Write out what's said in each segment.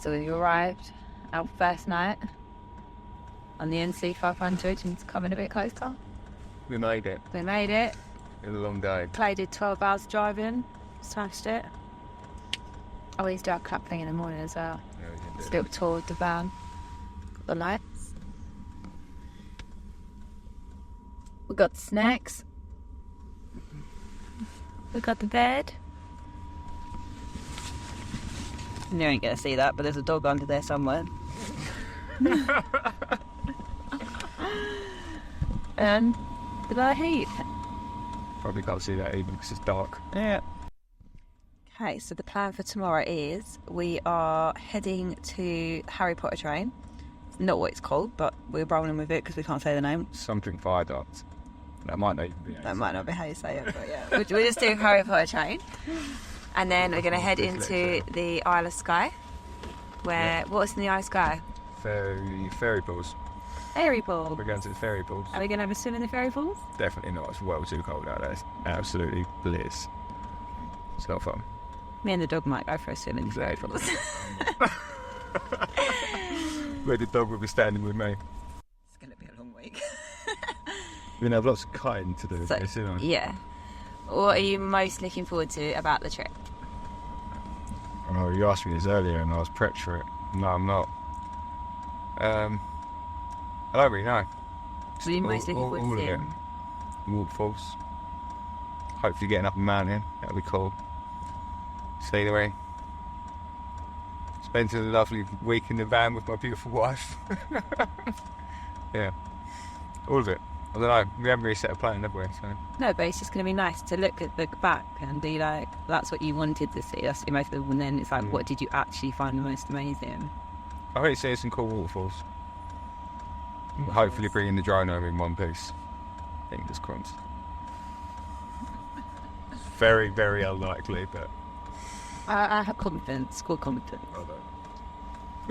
So we arrived our first night on the NC500 and it's coming a bit closer. We made it. We made it. It was a long day. Clay did 12 hours driving, smashed it. Oh, we used to do our clap thing in the morning as well. Yeah, we did. Just a little tour of the van. Got the lights. We got the snacks. We got the bed. You ain't gonna see that, but there's a dog under there somewhere. And the bit of heat. Probably can't see that even because it's dark. Yeah. Okay, so the plan for tomorrow is we are heading to Harry Potter train. It's not what it's called, but we're rolling with it because we can't say the name. Something viaduct. That might not even be. That might not be how you say it, but yeah. We're just doing Harry Potter train. And then we're going to head into the Isle of Skye. Where, what's in the Isle of Skye? Fairy pools. Fairy pool. We're going to the fairy pools. Are we going to have a swim in the fairy pools? Definitely not. It's well too cold out there. It's absolutely bliss. It's not fun. Me and the dog might go for a swim in the fairy pools. Where the dog will be standing with me. It's going to be a long week. We're going to have lots of kiting to do with this, isn't it? Yeah. What are you most looking forward to about the trip? Oh, you asked me this earlier and I was prepped for it. No, I'm not. I don't really know. What are you most looking forward to seeing? Waterfalls. Hopefully getting up a mountain. That'll be cool. Scenery. Spent a lovely week in the van with my beautiful wife. Yeah. All of it. I don't know, we haven't really set a plan, have we? So. No, but it's just going to be nice to look at the back and be like, that's what you wanted to see, that's the most, and then it's like, what did you actually find the most amazing? I hope you see some cool waterfalls. Hopefully bringing the drone over in one piece. Fingers crossed. Very, very unlikely, but... I have confidence, called confidence.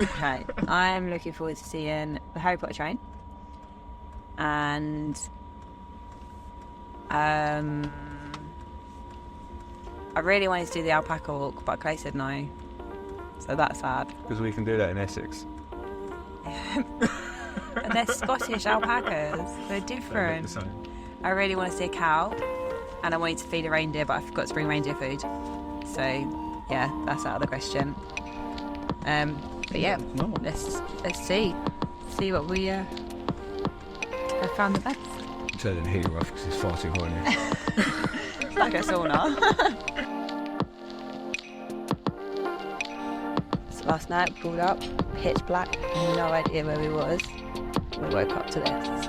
Okay, I'm looking forward to seeing the Harry Potter train. And I really wanted to do the alpaca walk, but Clay said no, so that's sad. Because we can do that in Essex. And they're Scottish alpacas, they're different. They're I really want to see a cow, and I wanted to feed a reindeer, but I forgot to bring reindeer food, so yeah, that's out of the question. But yeah, let's see what we I found the best. Turning the heater off because it's far too hot in here. It's like a sauna. So last night we pulled up, pitch black, no idea where we was. We woke up to this.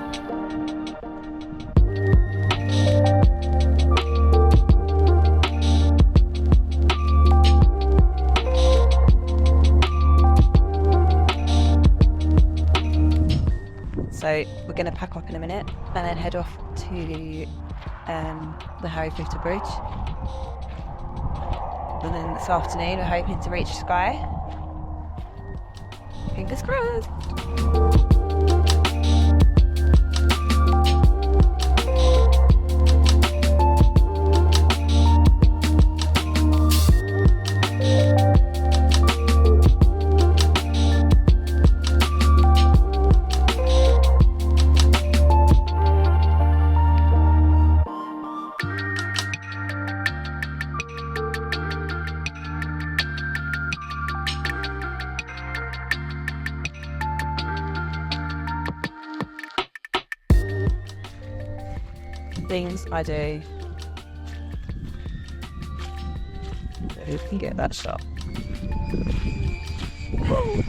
So we're going to pack up in a minute and then head off to the Harry Potter Bridge. And then this afternoon we're hoping to reach Skye. Fingers crossed. Things I do. You can get that shot. Whoa.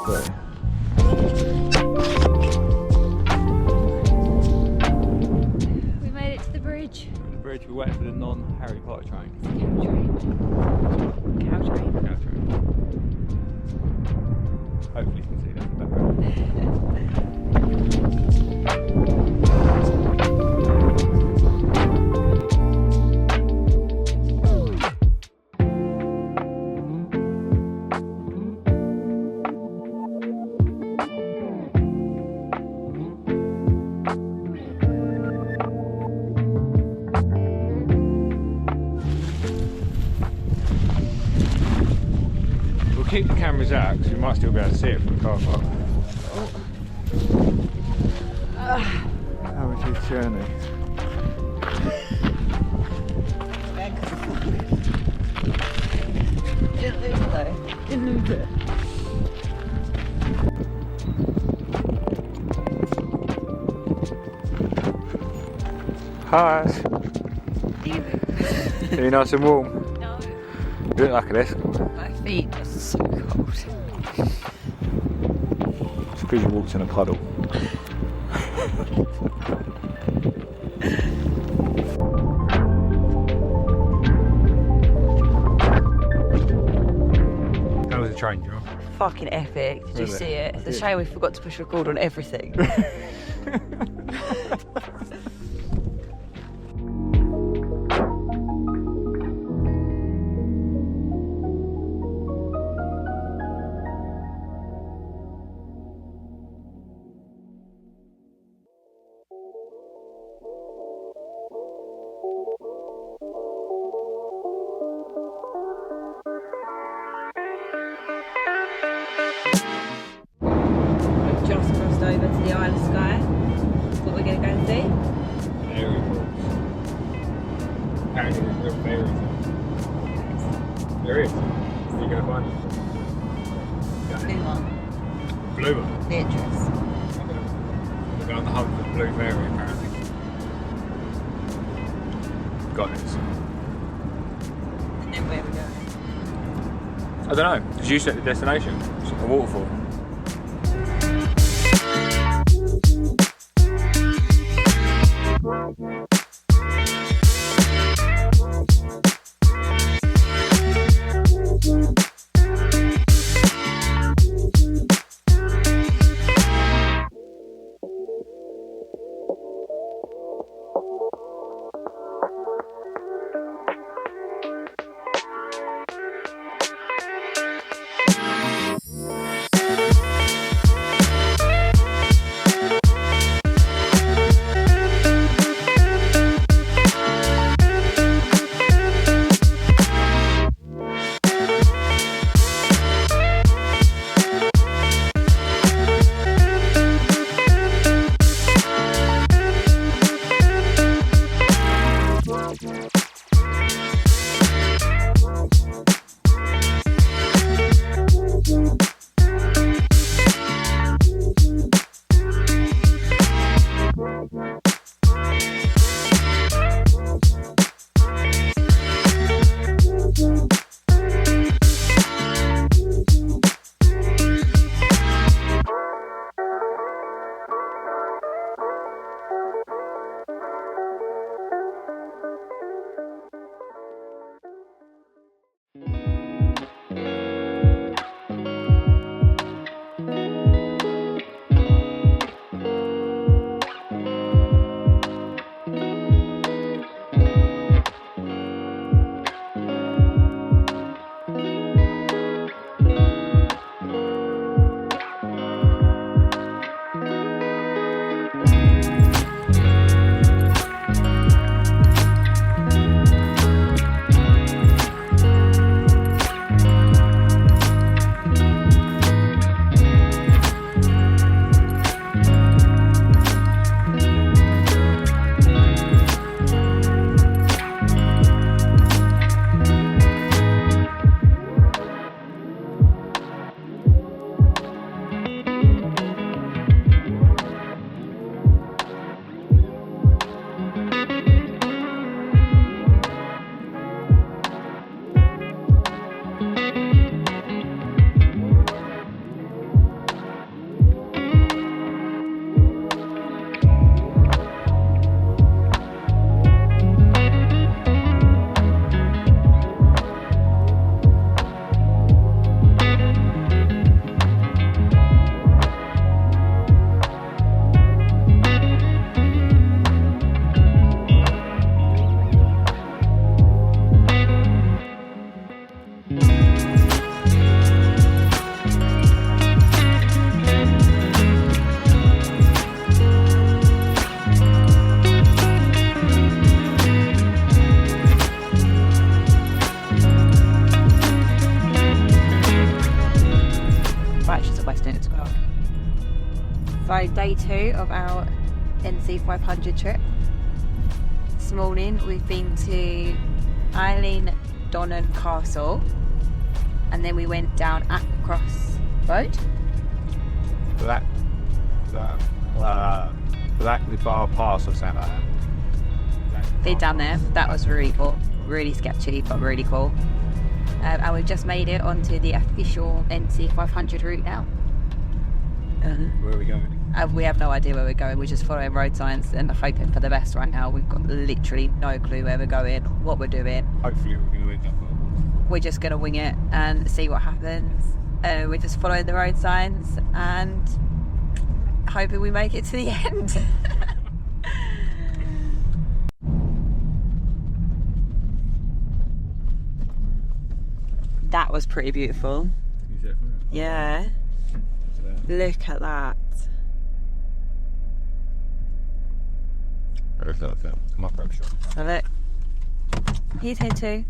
But We made it to the bridge. the bridge, we're waiting for the non-Harry Potter train. Cow train. Cow train. Hopefully you can see that in the background. We'll keep the cameras out because we might still be able to see it from the car park. How was your journey? Didn't lose it though. Didn't lose it. Hi! Are you nice and warm? No. You look like an Essex. My feet are so cold. It's because you walked in a puddle. How was the train, John? Fucking epic. Did you Really? see it? It's a shame we forgot to push record on everything. We've just crossed over to the Isle of Skye. What we're going to go and see? Fairy walks. Apparently there's real fairies. There is. Are you going to find them? Blue one. Blue one. Beatrice. We're going on the hunt for the blue fairy apparently. Got it. And then where are we going? I don't know. Did you set the destination? It's a waterfall. patches of Western as well. So day 2 of our NC500 trip. This morning we've been to Eileen Donnan Castle, and then we went down Applecross Road. Blackley Bar Pass or something like that. Been down there. That was really cool. Really sketchy, but really cool. And we've just made it onto the official NC500 route now. Where are we going? We have no idea where we're going. We're just following road signs and hoping for the best right now. We've got literally no clue where we're going, what we're doing. Hopefully we're going to end up. We're just going to wing it and see what happens. We're just following the road signs and hoping we make it to the end. That was pretty beautiful. Yeah. Look at that. Come on, grab a shot. So look. He's here too.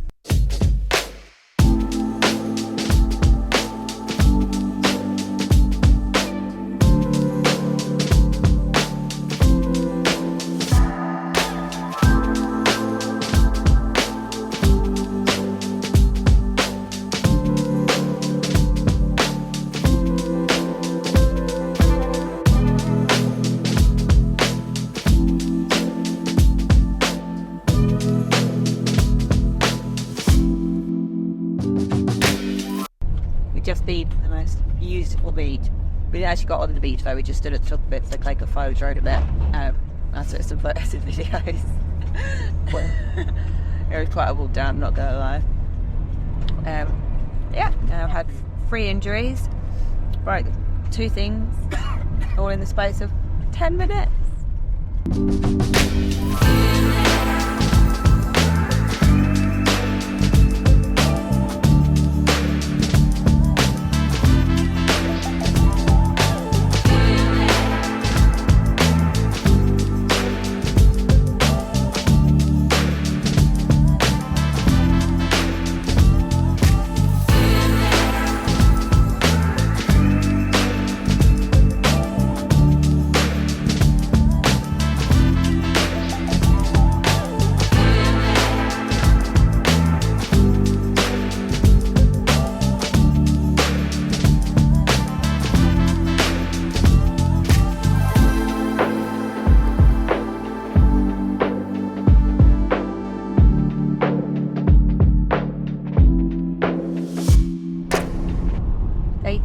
Just been the most beautiful beach. We actually got on the beach though, we just stood at the top of it so Clay could photo a bit. I took some photos and videos. It was quite a walk down, not gonna lie. Yeah, I've had 3 injuries. Right, 2 things, all in the space of 10 minutes.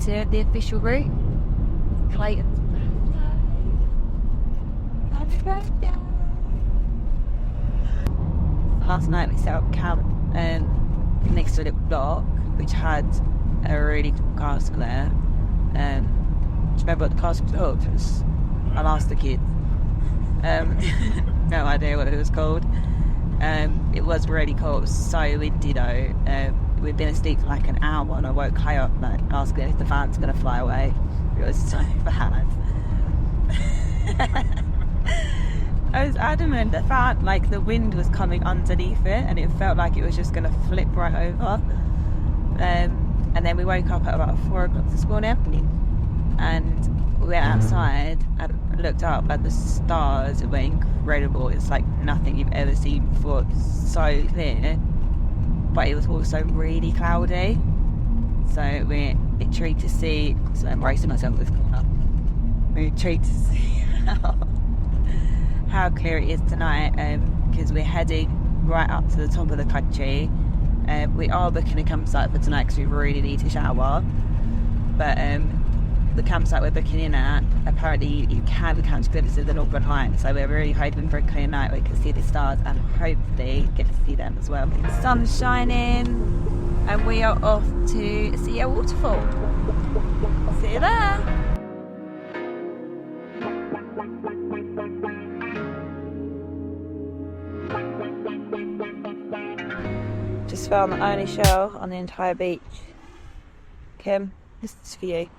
To the official route, Clayton's birthday. Last night we set up camp next to a little dock which had a really cool castle there. Do you remember what the castle was called? I'll ask the kids. No idea what it was called. It was really cool. It was so windy though. We'd been asleep for like an hour and I woke Clay up like asking if the fan's going to fly away. It was so bad. I was adamant the fan, like the wind was coming underneath it and it felt like it was just going to flip right over. And then we woke up at about 4 o'clock this morning and we went outside and looked up at the stars. It was incredible. It's like nothing you've ever seen before. It's so clear. But it was also really cloudy, so we're intrigued to see. So I'm bracing myself with corner. We're intrigued to see how clear it is tonight, because we're heading right up to the top of the country. We are booking a campsite for tonight because we really need to shower. But the campsite we're booking in at, apparently you can catch glimpses of the Northern Lights, so we're really hoping for a clear night where we can see the stars and hopefully get to see them as well. The sun's shining and we are off to see a waterfall. See you there. Just found the only shell on the entire beach. Kim, this is for you.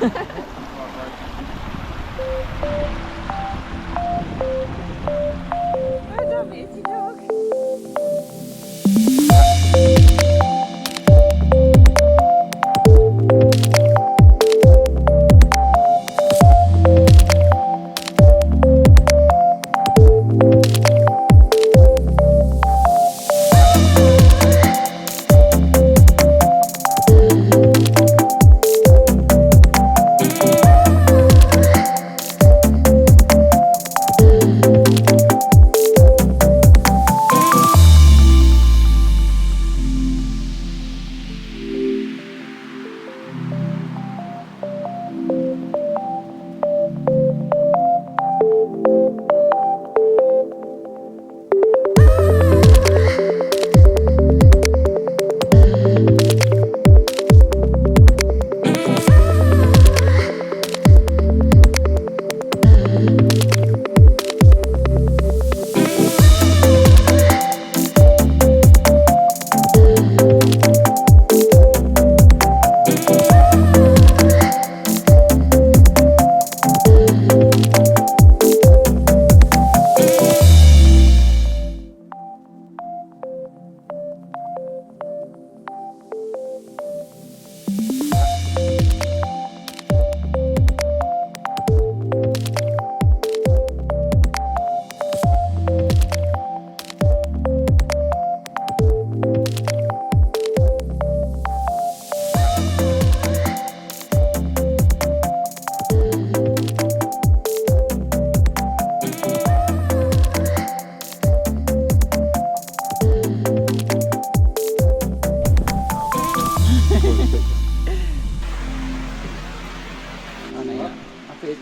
Well done, beauty dog.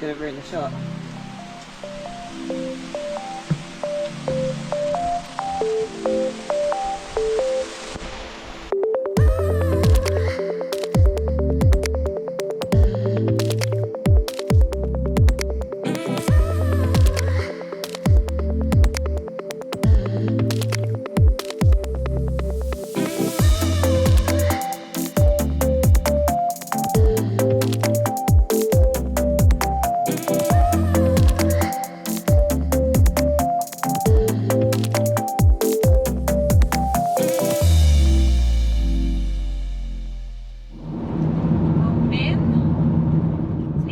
Going to ruin the shot.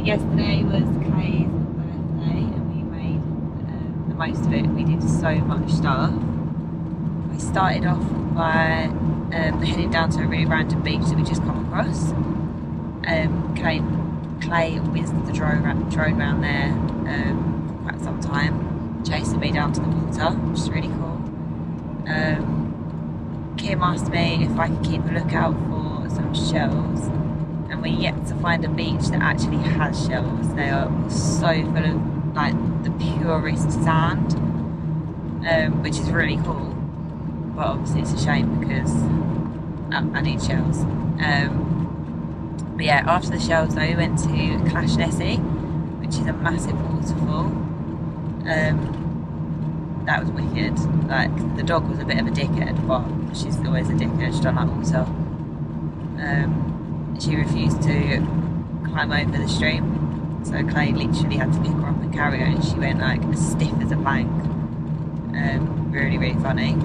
Yesterday was Kay's birthday and we made the most of it. We did so much stuff. We started off by heading down to a really random beach that we just come across. Clay whizzed the drone around there for quite some time, chasing me down to the water, which is really cool. Kim asked me if I could keep a lookout for some shells. And we're yet to find a beach that actually has shells. They are so full of like the purest sand, which is really cool. But obviously it's a shame because I need shells. But yeah, after the shells though, we went to Glenfinnan, which is a massive waterfall. That was wicked. Like the dog was a bit of a dickhead, but she's always a dickhead. She don't like water. She refused to climb over the stream, so Clay literally had to pick her up and carry her, and she went like as stiff as a plank. Really, really funny.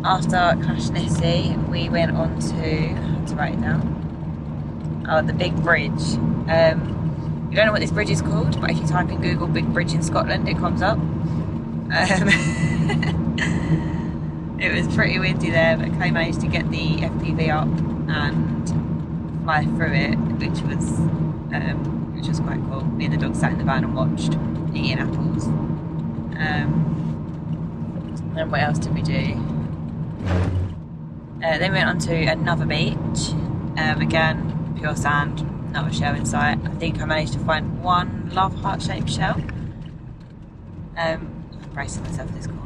After Glenfinnan, we went on to, I have to write it down, the big bridge. You don't know what this bridge is called, but if you type in Google big bridge in Scotland, it comes up. It was pretty windy there, but Clay managed to get the FPV up and fly through it, which was quite cool. Me and the dog sat in the van and watched, eating apples. And what else did we do? Then we went on to another beach. Again, pure sand, not a shell in sight. I think I managed to find one love heart-shaped shell. I'm bracing myself in this corner.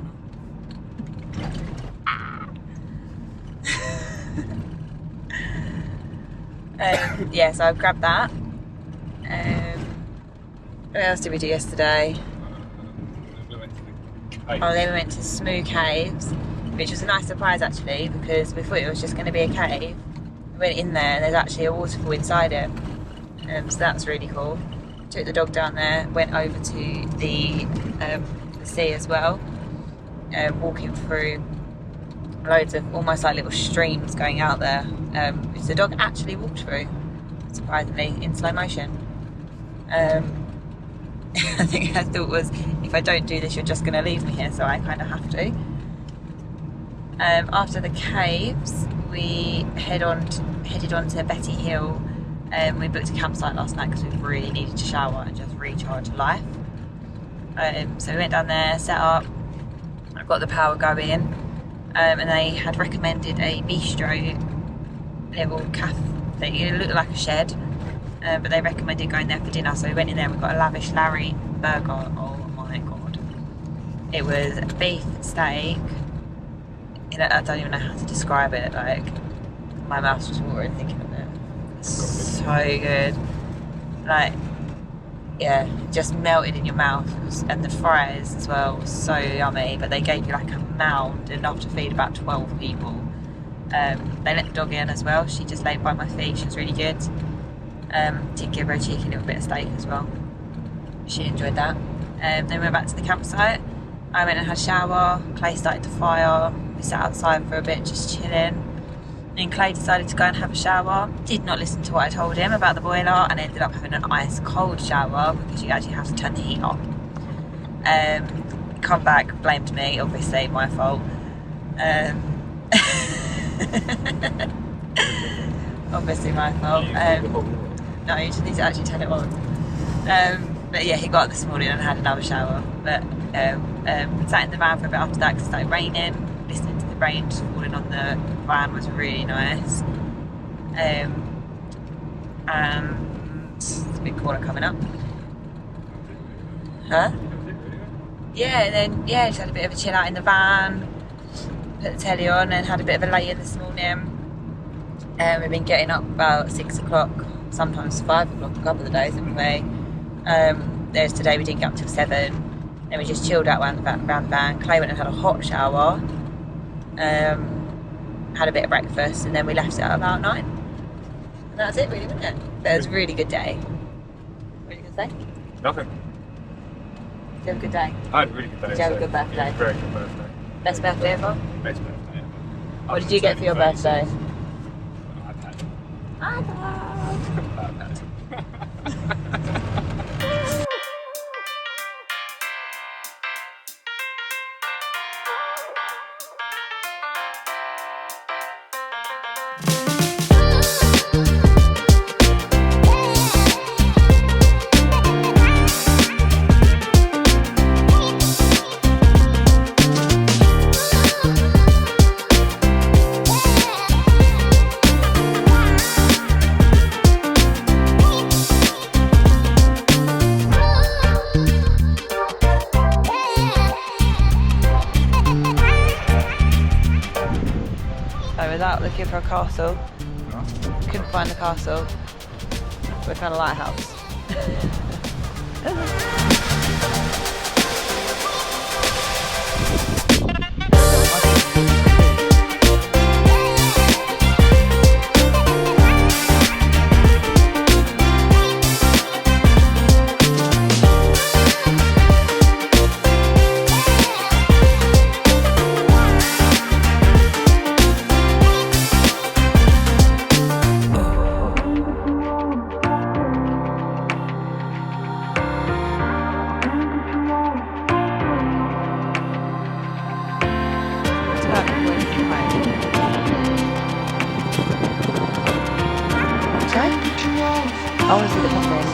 Yeah, so I've grabbed that. What else did we do yesterday? Then we went to Smoo Caves, which was a nice surprise actually, because we thought it was just going to be a cave. We went in there and there's actually a waterfall inside it. So that's really cool. Took the dog down there, went over to the sea as well, walking through loads of almost like little streams going out there, which the dog actually walked through, surprisingly, in slow motion. I think her thought was, if I don't do this, you're just going to leave me here, so I kind of have to. After the caves, we headed on to Betty Hill. We booked a campsite last night because we really needed to shower and just recharge life. So we went down there, set up, got the power going, and they had recommended a bistro little cafe thing. It looked like a shed, but they recommended going there for dinner. So we went in there and we got a lavish Larry burger. Oh my god. It was beef steak. I don't even know how to describe it. Like, my mouth was watering thinking of it. So good. Like, yeah, just melted in your mouth. And the fries as well was so yummy. But they gave you like a mound, enough to feed about 12 people. They let the dog in as well. She just laid by my feet. She was really good. Did give her a cheeky little bit of steak as well. She enjoyed that. Then we went back to the campsite. I went and had a shower. Clay started the fire. We sat outside for a bit, just chilling. And Clay decided to go and have a shower. Did not listen to what I told him about the boiler, and ended up having an ice cold shower because you actually have to turn the heat up. Come back, blamed me, obviously my fault. Obviously my fault. No, you just need to actually turn it on. But yeah, he got up this morning and had another shower. But sat in the van for a bit after that because it started raining. Listening to the rain just falling on the van was really nice. And there's a big corner coming up. Huh? Yeah, and then just had a bit of a chill out in the van. Put the telly on and had a bit of a lay in this morning. We've been getting up about 6 o'clock, sometimes 5 o'clock a couple of the days anyway. There's today we didn't get up till 7. Then we just chilled out around the van. Clay went and had a hot shower. Had a bit of breakfast, and then we left at about 9. And that's it really, wasn't it? But it was a really good day. What are you going to say? Nothing. Did you have a good day? I had a really good day. Did you have a good birthday? Yeah, very good birthday. Best birthday ever? Best birthday ever. What did you get for your birthday? iPad. iPad. Looking for a castle. Couldn't find the castle. We found a lighthouse. I want to see the pumpkins.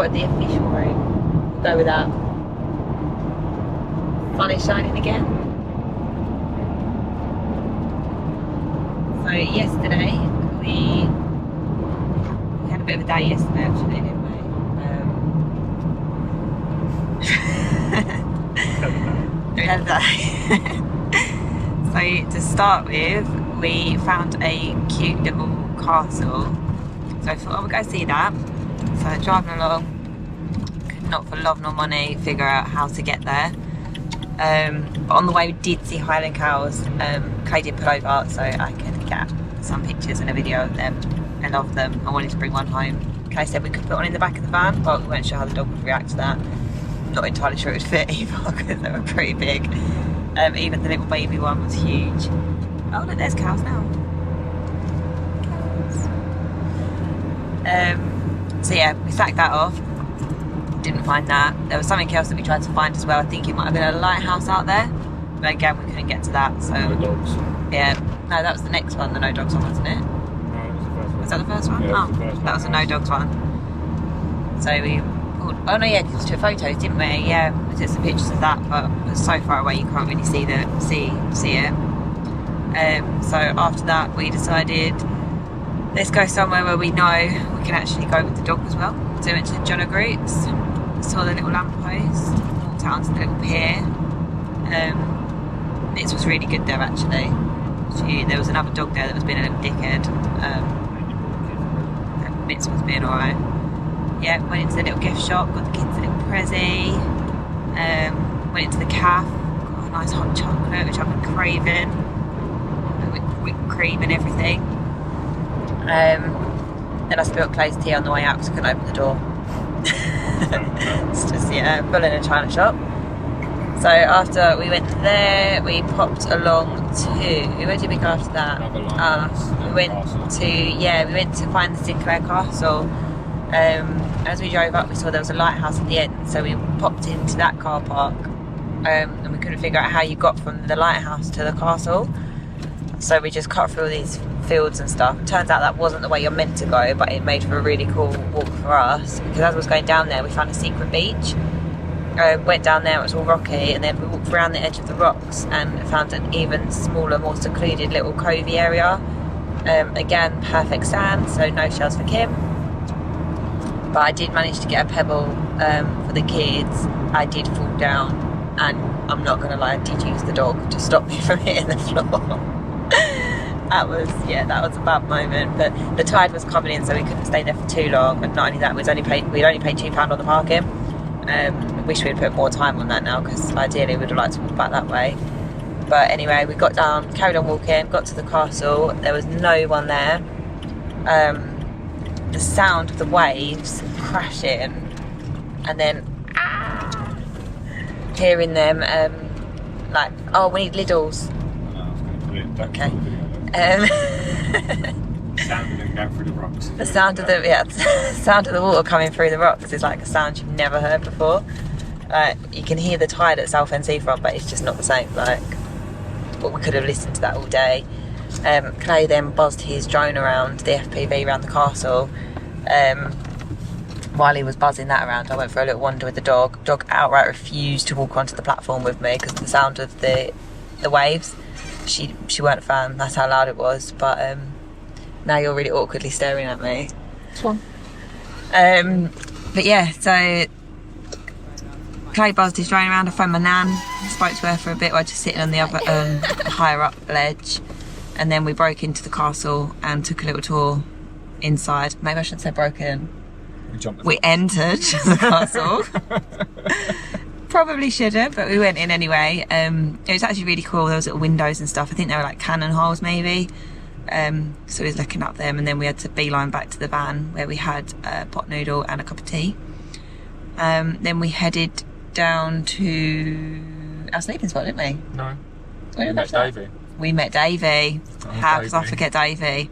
got the official room. We'll go with that. Sun is shining again. So yesterday we had a bit of a day yesterday actually, didn't we? We had a day. So to start with, we found a cute little castle. So I thought, oh, we'll go see that. So driving along, could not for love nor money figure out how to get there. But on the way we did see Highland cows. Clay did pull over so I could get some pictures and a video of them. I love them. I wanted to bring one home. Clay said we could put one in the back of the van, but we weren't sure how the dog would react to that. Not entirely sure it would fit either because they were pretty big. Even the little baby one was huge. Oh look, there's cows now. Cows. So yeah, we sacked that off. Didn't find that. There was something else that we tried to find as well. I think it might have been a lighthouse out there, but again we couldn't get to that. So No dogs. yeah, no, that was the next one, the no dogs one, wasn't it? No, it was the first one. Was that the first one? Yeah, oh, that was the first that was a lighthouse. no dogs one. So we pulled, oh no, yeah, because we took photos, didn't we? Yeah, we took some pictures of that, but it was so far away you can't really see it. So after that we decided, let's go somewhere where we know we can actually go with the dog as well. So we went to John O'Groats, saw the little lamppost, walked out onto the little pier. It was really good there actually. There was another dog there that was being a little dickhead. Mitz was being alright. Yeah, went into the little gift shop, got the kids a little prezi. Went into the cafe, got a nice hot chocolate which I've been craving. Whipped cream and everything. Then I spilled Clay's tea on the way out because I couldn't open the door. It's just, yeah, full in a china shop. So after we went there, we popped along to, where did we go after that? We went to find the Sinclair Castle. As we drove up we saw there was a lighthouse at the end, so we popped into that car park, and we couldn't figure out how you got from the lighthouse to the castle. So we just cut through all these fields and stuff. Turns out that wasn't the way you're meant to go, but it made for a really cool walk for us, because as we was going down there we found a secret beach. Went down there, it was all rocky, and then we walked around the edge of the rocks and found an even smaller, more secluded little covey area. Again, perfect sand, so no shells for Kim. But I did manage to get a pebble for the kids. I did fall down, and I'm not going to lie, I did use the dog to stop me from hitting the floor. That was a bad moment, but the tide was coming in so we couldn't stay there for too long, and not only that, we'd only paid £2 on the parking. I wish we'd put more time on that now, because ideally we'd have liked to walk back that way. But anyway, we got down, carried on walking, got to the castle. There was no one there. The sound of the waves crashing, and then hearing them like, oh, we need Lidls. Okay. Sound of them going through the rocks. The sound of the water coming through the rocks is like a sound you've never heard before. You can hear the tide at South NC front, but it's just not the same. Like, but we could have listened to that all day. Clay then buzzed his drone around the FPV around the castle. While he was buzzing that around, I went for a little wander with the dog. Dog outright refused to walk onto the platform with me because of the sound of the waves. She weren't a fan. That's how loud it was. But now you're really awkwardly staring at me. This one. But yeah, so Clay buzzed his drone around. I phoned my nan, spoke to her for a bit while just sitting on the other higher up ledge, and then we broke into the castle and took a little tour inside. Maybe I shouldn't say broken. We entered the castle. Probably shouldn't, but we went in anyway. It was actually really cool. There was little windows and stuff. I think they were like cannon holes maybe. So we was looking up them, and then we had to beeline back to the van where we had a pot noodle and a cup of tea. Then we headed down to our sleeping spot, didn't we? No. Where We did met that Davey. We met Davey. How could I Davey. forget Davey?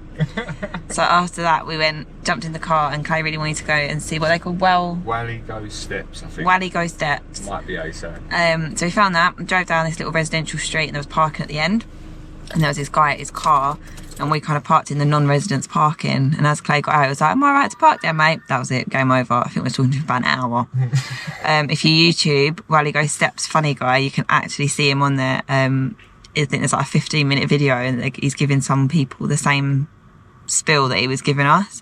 So after that we jumped in the car, and Clay really wanted to go and see what they call Wally Goes Steps, I think. Wally Go Steps. Might be ASO. So we found that, drove down this little residential street, and there was parking at the end, and there was this guy at his car and we kind of parked in the non-residents parking, and as Clay got out, it was like, am I right to park there, mate? That was it, game over. I think we were talking for about an hour. If you YouTube While He Goes Steps Funny Guy, you can actually see him on there. I think there's like a 15-minute video, and like, he's giving some people the same spiel that he was giving us.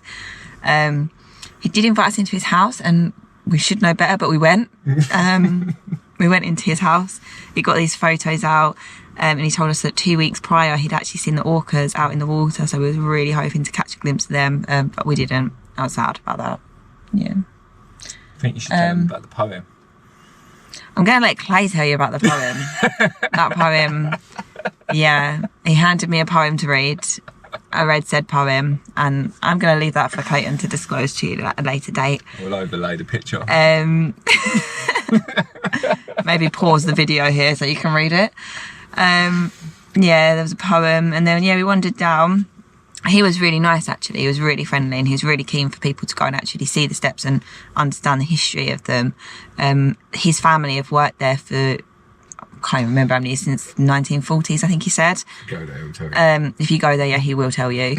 He did invite us into his house, and we should know better, but we went. We went into his house. He got these photos out, and he told us that 2 weeks prior he'd actually seen the orcas out in the water, so we were really hoping to catch a glimpse of them, but we didn't. I was sad about that. Yeah. I think you should tell them about the poem. I'm going to let Clay tell you about the poem. That poem, yeah. He handed me a poem to read. I read said poem, and I'm going to leave that for Clayton to disclose to you at a later date. We'll overlay the picture. Maybe pause the video here so you can read it. Yeah, there was a poem, and then we wandered down. He was really nice, actually. He was really friendly, and he was really keen for people to go and actually see the steps and understand the history of them. His family have worked there for, I can't remember how many, since the 1940s, I think he said. Go there, he'll tell you. If you go there, yeah, he will tell you.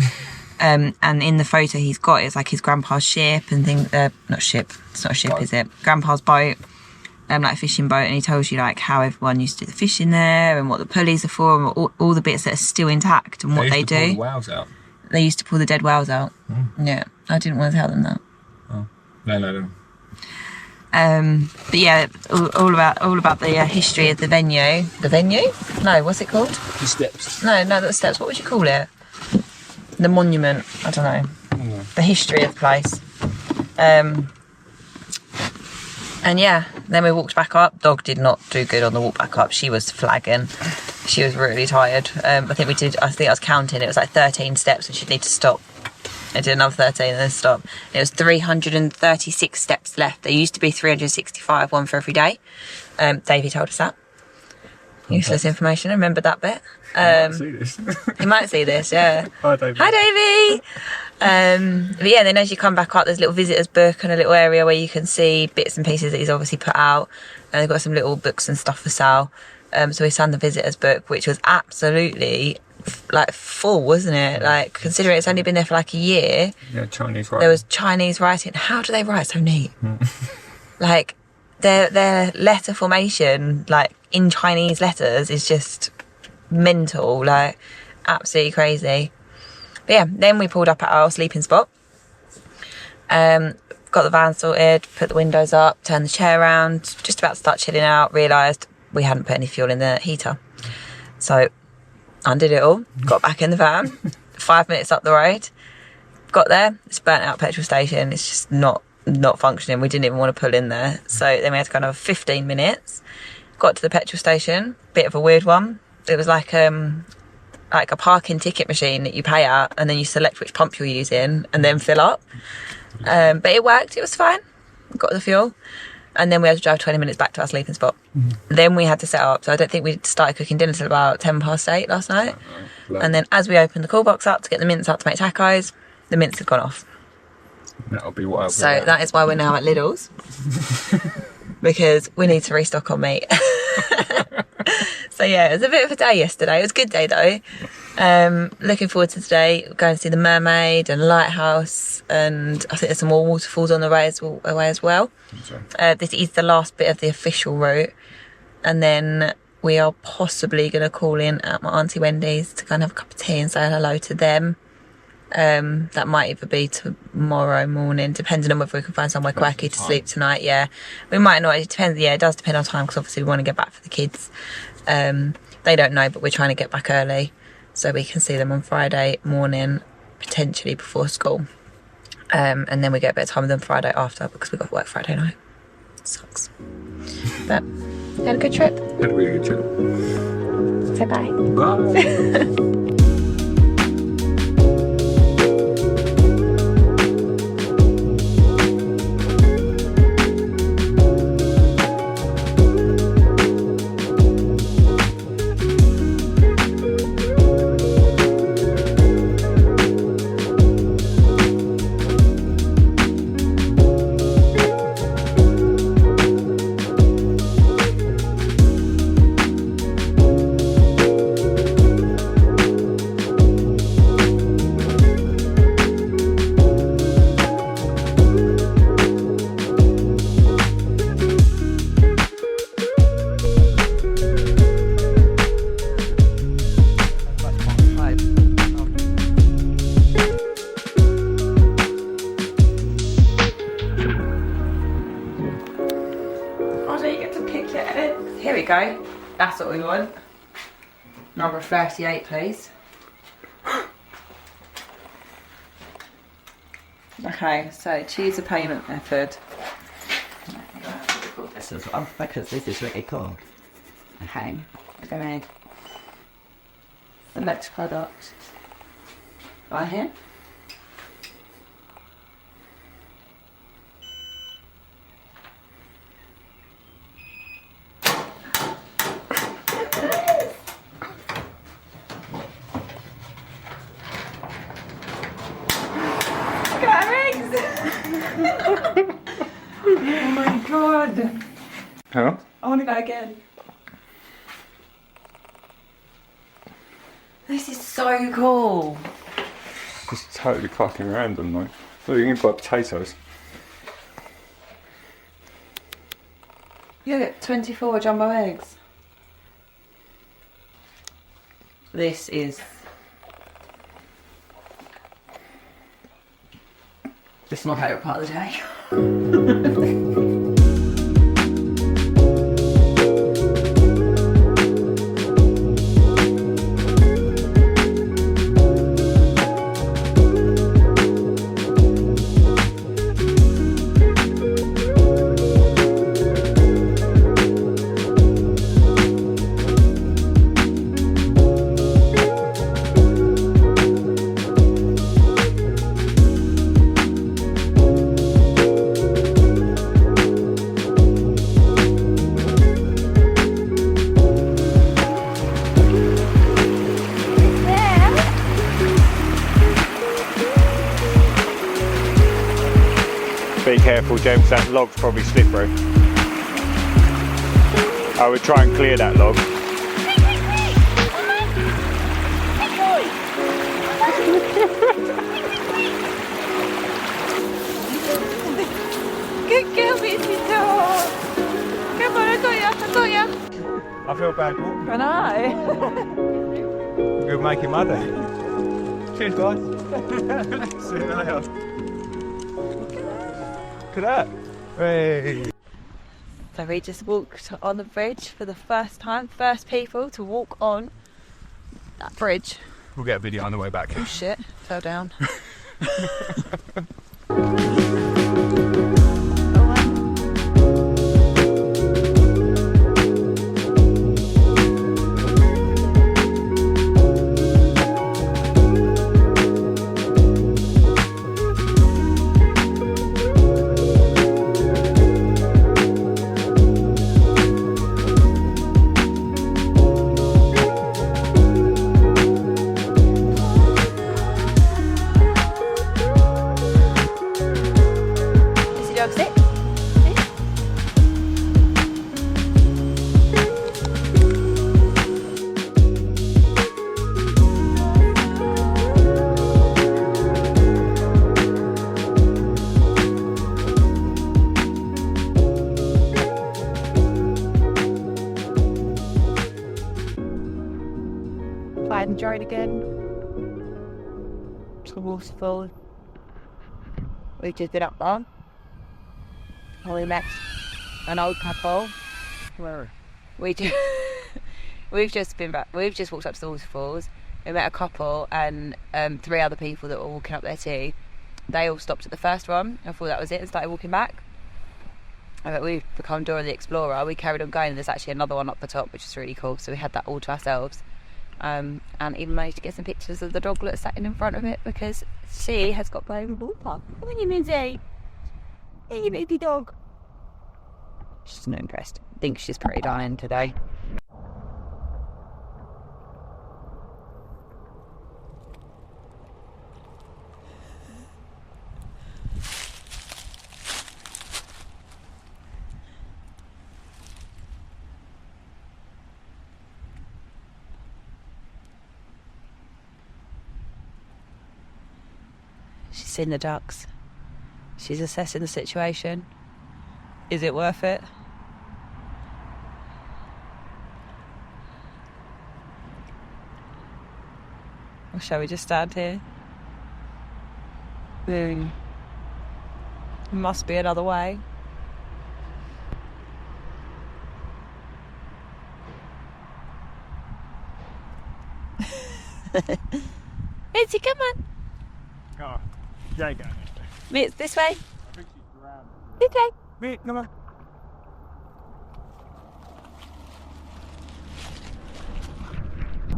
And in the photo he's got, it's like his grandpa's ship and things. Not ship, it's not a ship, is it? Grandpa's boat. Like a fishing boat, and he tells you like how everyone used to do the fishing there and what the pulleys are for, and all the bits that are still intact and what they do. Pull the whales out. They used to pull the dead whales out. Yeah, I didn't want to tell them that. Oh, no. But yeah, all about the history of the venue. The venue? No, what's it called? The steps. No, not the steps. What would you call it? The monument. I don't know. The history of the place. And yeah, then we walked back up. Dog did not do good on the walk back up. She was flagging. She was really tired. I think I was counting. It was like 13 steps, and she'd need to stop. I did another 13 and then stop. It was 336 steps left. There used to be 365, one for every day. Davey told us that. Useless information. Remember that bit. You might see this. You might see this, yeah. Hi, Davey. Hi, Davey. But yeah, then as you come back up, there's a little visitors book and a little area where you can see bits and pieces that he's obviously put out. And they've got some little books and stuff for sale. So we signed the visitors book, which was absolutely like full, wasn't it? Like, considering it's only been there for like a year. Yeah, Chinese writing. There was Chinese writing. How do they write so neat? Like, their letter formation, like in Chinese letters, is just mental. Like, absolutely crazy. But yeah, then we pulled up at our sleeping spot. Got the van sorted, put the windows up, turned the chair around, just about to start chilling out, realised we hadn't put any fuel in the heater. So undid it all, got back in the van, 5 minutes up the road, got there, it's burnt out petrol station, it's just not functioning. We didn't even want to pull in there. So then we had to go another 15 minutes, got to the petrol station, bit of a weird one. It was like a parking ticket machine that you pay at, and then you select which pump you're using and then fill up. But it worked, it was fine, got the fuel. And then we had to drive 20 minutes back to our sleeping spot. Then we had to set up. So I don't think we started cooking dinner till about 8:10 last night. And then as we opened the cool box up to get the mince out to make tacos, the mince had gone off. That'll be what I'll So that is why we're now at Lidl's. Because we need to restock on meat. So yeah, it was a bit of a day yesterday. It was a good day though. Looking forward to today. We're going to see the mermaid and lighthouse, and I think there's some more waterfalls on the way as well. This is the last bit of the official route, and then we are possibly going to call in at my Auntie Wendy's to go and have a cup of tea and say hello to them. That might either be tomorrow morning, depending on whether we can find somewhere quirky to sleep tonight. Yeah, we might not. It depends. Yeah, it does depend on time, because obviously we want to get back for the kids. They don't know, but we're trying to get back early so we can see them on Friday morning, potentially before school. And then we get a bit of time with them Friday after, because we got work Friday night. Sucks. But we had a good trip. Had a really good trip. Say bye. Bye. you go. That's what we want. Number 38, please. Okay, so choose a payment method. This is because this is really cool. Okay, we're going to select product right here. Oh my god! Huh? I want to go again. This is so cool. Just totally fucking random, though. Look, you can buy potatoes. You get 24 jumbo eggs. This is my favourite part of the day. Be careful, James, that log's probably slippery. I would try and clear that log. Good girl, Missy dog. Come on, I got you. I feel bad walking. I know. Good making my day. Cheers, guys. See you later. Look at that. Hey. So we just walked on the bridge for the first time. First people to walk on that bridge. We'll get a video on the way back. Oh shit, fell down. And dried again. It's a waterfall. We've just been up there. We met an old couple. Where? We've just been back. We've just walked up to the waterfalls. We met a couple and 3 other people that were walking up there too. They all stopped at the first one. I thought that was it and started walking back. But we've become Dora the Explorer. We carried on going and there's actually another one up the top, which is really cool. So we had that all to ourselves. And even managed to get some pictures of the doglet sat in front of it because she has got blown with water. Come on, you Minzy. Hey, you baby dog. She's not impressed. Thinks she's pretty dying today. She's seen the ducks. She's assessing the situation. Is it worth it? Or shall we just stand here? There must be another way. Mitzi, come on. Oh, yeah, go. Mitz, this way. I think she's drowned. This way. Wait, come on.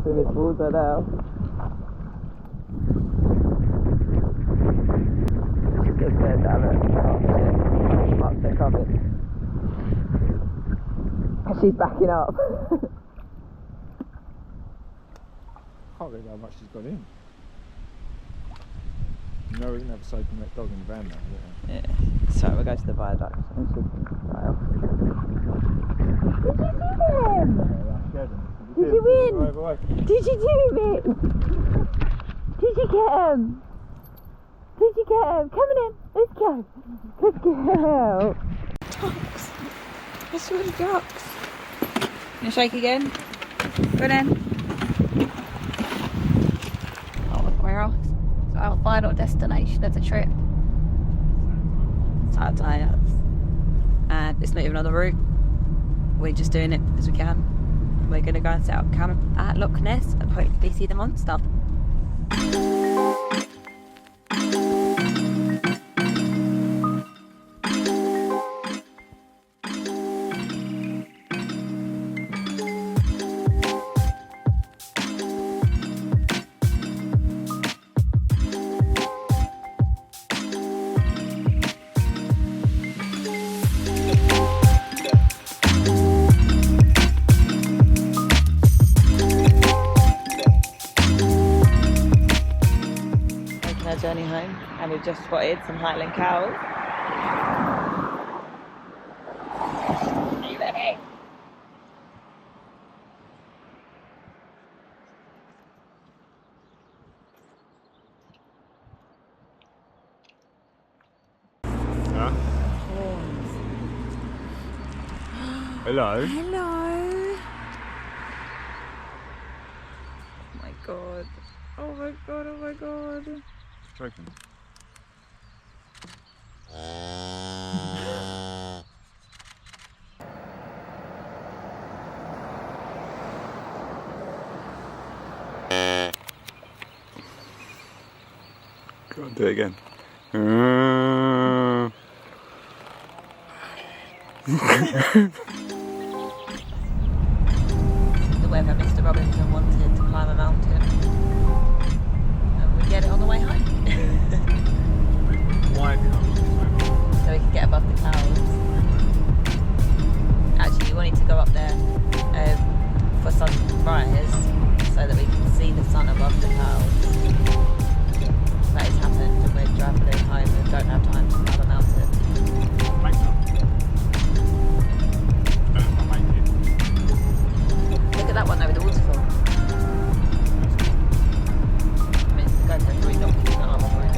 Swimming towards her now. She's just going down it. Oh shit. Fuck, they're coming. She's backing up. Can't really how much she's got in. No, we didn't have a soaking wet dog in the van now, Yeah. So we'll go to the viaduct and she can try off. Did you see them? Did you win? Did you do it? Did you get him? Did you get him? Come on in. Let's go. Let's go. Ducks. I saw the ducks. You gonna shake again? Go then. Oh, we're off. It's our final destination of the trip. Satire. And it's not even on the route. We're just doing it as we can. We're going to go and set up camp at Loch Ness and hopefully see the monster. Journey home, and we've just spotted some Highland cows. Are you ready? Huh? Hello. Hello. Oh my god. Oh my god, oh my god. Joking. Go on, do it again. The weather Mr. Robinson wanted to climb a mountain, and we get it on the way home. Why have you not looked this way? So we can get above the clouds. Actually, we wanted to go up there for sunrise so that we can see the sun above the clouds. That has happened, and we're travelling home and don't have time to climb a mountain. Look at that one though with the waterfall. I mean, it's going for 3 donkeys an hour before we can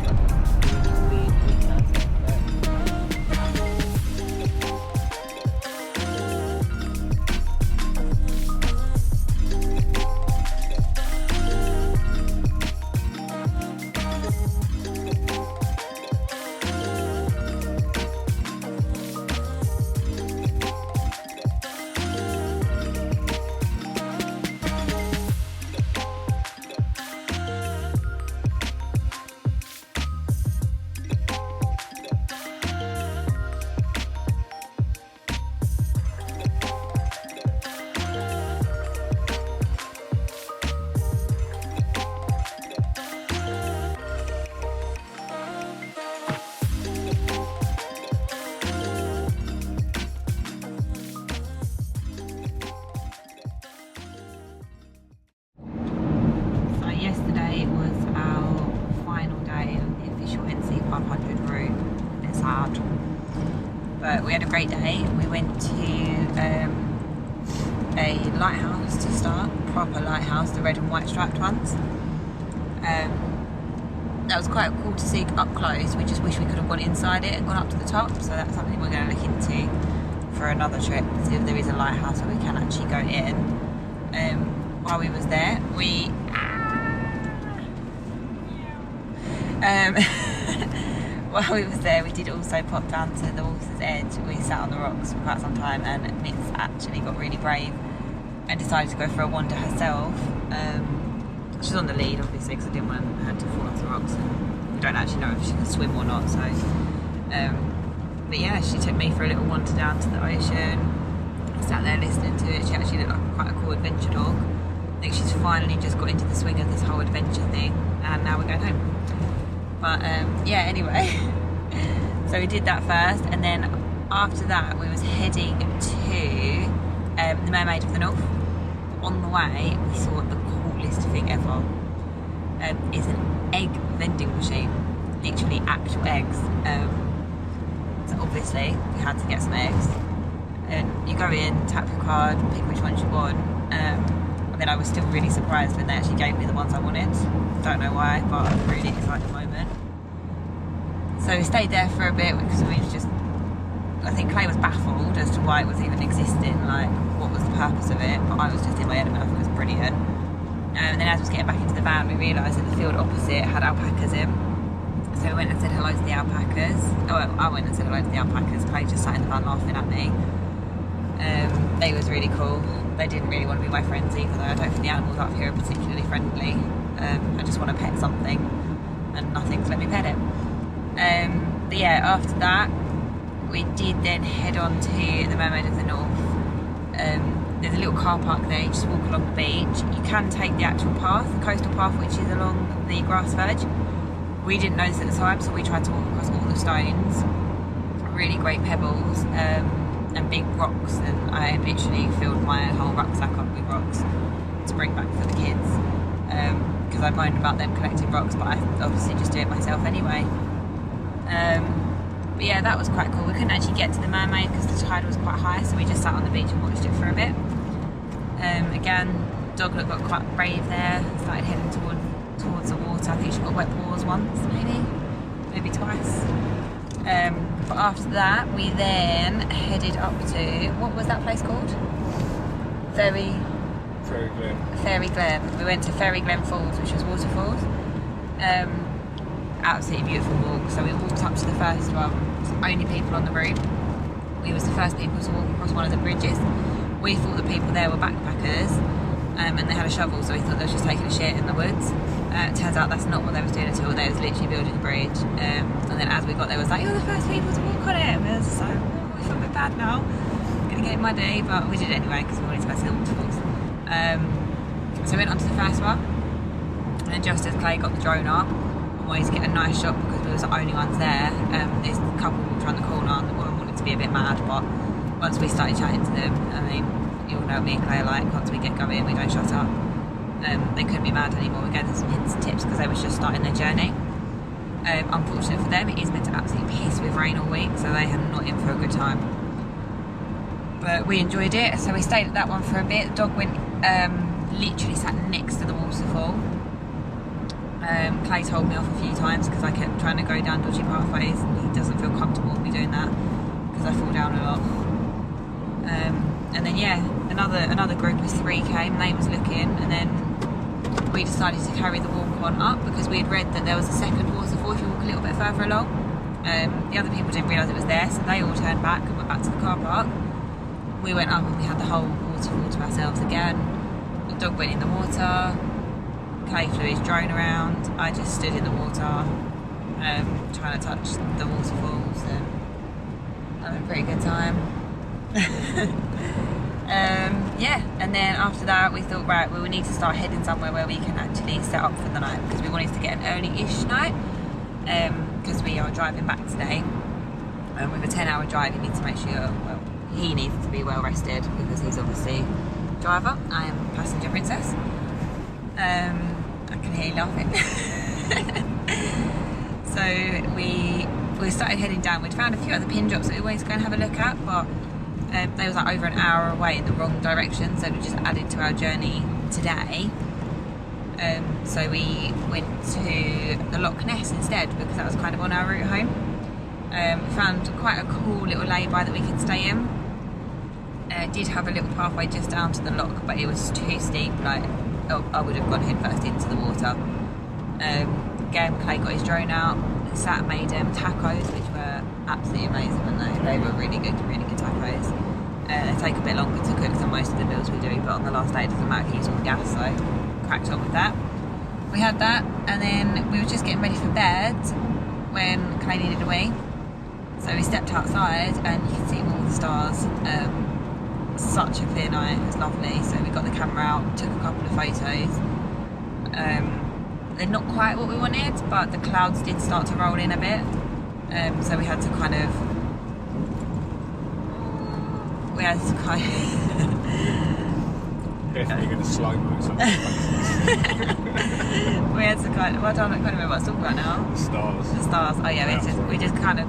Yesterday was our final day of the official NC500 route. It's hard, but we had a great day. We went to a lighthouse to start, proper lighthouse, the red and white striped ones. That was quite cool to see up close. We just wish we could have gone inside it and gone up to the top, so that's something we're going to look into for another trip, see if there is a lighthouse where we can actually go in. While we was there, while we was there, we did also pop down to the water's edge. We sat on the rocks for quite some time, and Mitz actually got really brave and decided to go for a wander herself. She's on the lead, obviously, because I didn't want her to fall off the rocks. And we don't actually know if she can swim or not, so. But yeah, she took me for a little wander down to the ocean. I sat there listening to it. She actually looked like quite a cool adventure dog. I think she's finally just got into the swing of this whole adventure thing, and now we're going home. But yeah, anyway. So we did that first, and then after that we was heading to the Mermaid of the North. On the way, we saw the coolest thing ever. It's an egg vending machine, literally actual eggs. So obviously we had to get some eggs. And you go in, tap your card, pick which ones you want. And then I was still really surprised when they actually gave me the ones I wanted. Don't know why, but I'm really excited at the moment. So we stayed there for a bit because we was just, I think Clay was baffled as to why it was even existing, like what was the purpose of it, but I was just in my element. I thought it was brilliant. And then as we was getting back into the van, we realised that the field opposite had alpacas in. So we went and said hello to the alpacas. Oh, well, I went and said hello to the alpacas. Clay just sat in the van laughing at me. They was really cool. They didn't really want to be my friends either, though. I don't think the animals up here are particularly friendly. I just want to pet something, and nothing's let me pet it. But yeah, after that, we did then head on to the Mermaid of the North. There's a little car park there. You just walk along the beach. You can take the actual path, the coastal path, which is along the grass verge. We didn't notice at the time, so we tried to walk across all the stones. Really great pebbles and big rocks, and I literally filled my whole rucksack up with rocks to bring back for the kids. Because I moaned about them collecting rocks, but I obviously just do it myself anyway. But yeah, that was quite cool. We couldn't actually get to the mermaid because the tide was quite high, so we just sat on the beach and watched it for a bit. Again, dog got quite brave there, started heading towards the water. I think she got wet paws once, maybe twice. But after that, we then headed up to, what was that place called? Fairy Glen. We went to Fairy Glen Falls, which was waterfalls. Absolutely beautiful walk. So we walked up to the first one. Only people on the route. We was the first people to walk across one of the bridges. We thought the people there were backpackers, and they had a shovel, so we thought they were just taking a shit in the woods. It turns out that's not what they was doing at all. They was literally building the bridge. And then as we got there, it was like, you're the first people to walk on it. And we was so, we feel a bit bad now. Gonna get muddy, but we did it anyway because we wanted to go to the waterfalls. So we went on to the first one, and just as Clay got the drone up, wanted to get a nice shot because we was the only ones there. This couple walked around the corner, and the woman wanted to be a bit mad, but once we started chatting to them, I mean, you'll know me and Clay are like, once we get going, we don't shut up. They couldn't be mad anymore. We gave them some hints and tips because they was just starting their journey. Unfortunately for them, it is meant to absolutely piss with rain all week, so they had not in for a good time. But we enjoyed it, so we stayed at that one for a bit. The dog went, literally sat next to the waterfall. Clay told me off a few times because I kept trying to go down dodgy pathways, and he doesn't feel comfortable with me doing that because I fall down a lot. And then yeah, another group of 3 came, and they was looking, and then we decided to carry the walk on up because we had read that there was a second waterfall if you walk a little bit further along. The other people didn't realise it was there, so they all turned back and went back to the car park. We went up and we had the whole waterfall to ourselves again. The dog went in the water. Clay flew his drone around. I just stood in the water, trying to touch the waterfalls, and having a pretty good time. Yeah, and then after that we thought, right, well, we need to start heading somewhere where we can actually set up for the night because we wanted to get an early-ish night because we are driving back today. With a 10-hour drive, you need to make sure, well, he needs to be well rested because he's obviously driver. I am passenger princess. I can hear you laughing. So we started heading down. We'd found a few other pin drops that we wanted to go and have a look at, but they was like over an hour away in the wrong direction, so we just added to our journey today. So we went to the Loch Ness instead because that was kind of on our route home. We found quite a cool little lay-by that we could stay in. It did have a little pathway just down to the loch, but it was too steep. Like, I would have gone head first into the water. Again, Clay got his drone out, sat and made tacos, which were absolutely amazing, and they were really good tacos. They take a bit longer to cook than most of the meals we do, but on the last day it doesn't matter, he's on gas, so cracked on with that. we had that, and then we were just getting ready for bed when Clay needed a wee. So we stepped outside, and you could see all the stars. Such a clear night, it was lovely. So we got the camera out, took a couple of photos. They're not quite what we wanted, but the clouds did start to roll in a bit. So we had to kind of Definitely going to slow-mo something. we had to kind of, well, I can't remember what I was talking about now. The stars. The stars. Oh yeah, we just kind of,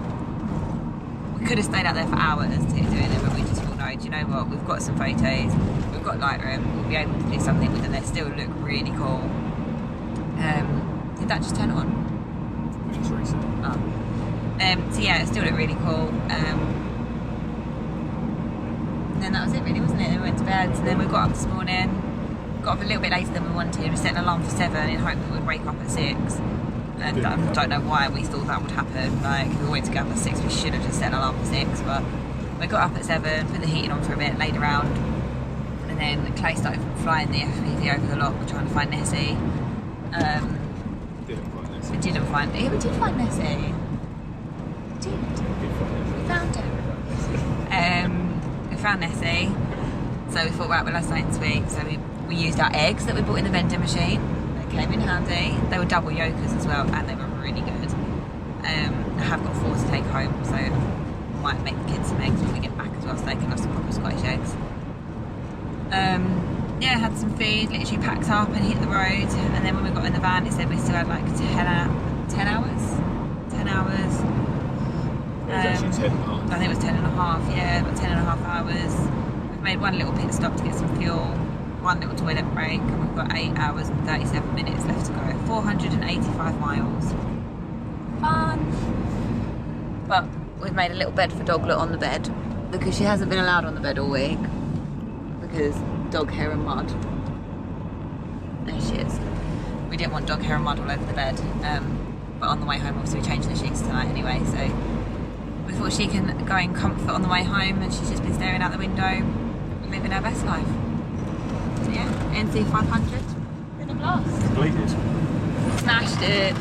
we could have stayed out there for hours doing it, but we just thought, no, do you know what? We've got some photos, we've got Lightroom, we'll be able to do something with them. They still look really cool. Did that just turn on? Just reset. Oh. So yeah, it still looked really cool. And then that was it really, wasn't it? Then we went to bed, and then we got up this morning, got up a little bit later than we wanted. We set an alarm for 7 in hope that we'd wake up at 6. And I don't know why we thought that would happen. Like, if we wanted to get up at 6, we should have just set an alarm for 6. But we got up at 7, put the heating on for a bit, laid around, and then Clay started flying the FPV over the lot. We're trying to find Nessie. Didn't find Nessie. We didn't find. Yeah, we did find Nessie. We did. We found her. We found Nessie. So we thought, right, well, that's something sweet. So we used our eggs that we bought in the vending machine. They came in handy. They were double yolkers as well, and they were really good. I have got 4 to take home, so I might make the kids some eggs when we get back as well, so they can have some proper Scottish eggs. Yeah, had some food, literally packed up and hit the road, and then when we got in the van it said we still had like 10 hours. It was actually 10 and a half. I think it was 10 and a half, yeah, about 10 and a half hours. We've made one little pit stop to get some fuel, one little toilet break, and we've got 8 hours and 37 minutes left to go. 485 miles. Fun! But we've made a little bed for Doglet on the bed, because she hasn't been allowed on the bed all week, because dog hair and mud. There she is. We didn't want dog hair and mud all over the bed, but on the way home obviously we changed the sheets tonight anyway, so we thought she can go in comfort on the way home, and she's just been staring out the window, living her best life. So yeah, NC500, been a blast. Completed. Smashed it.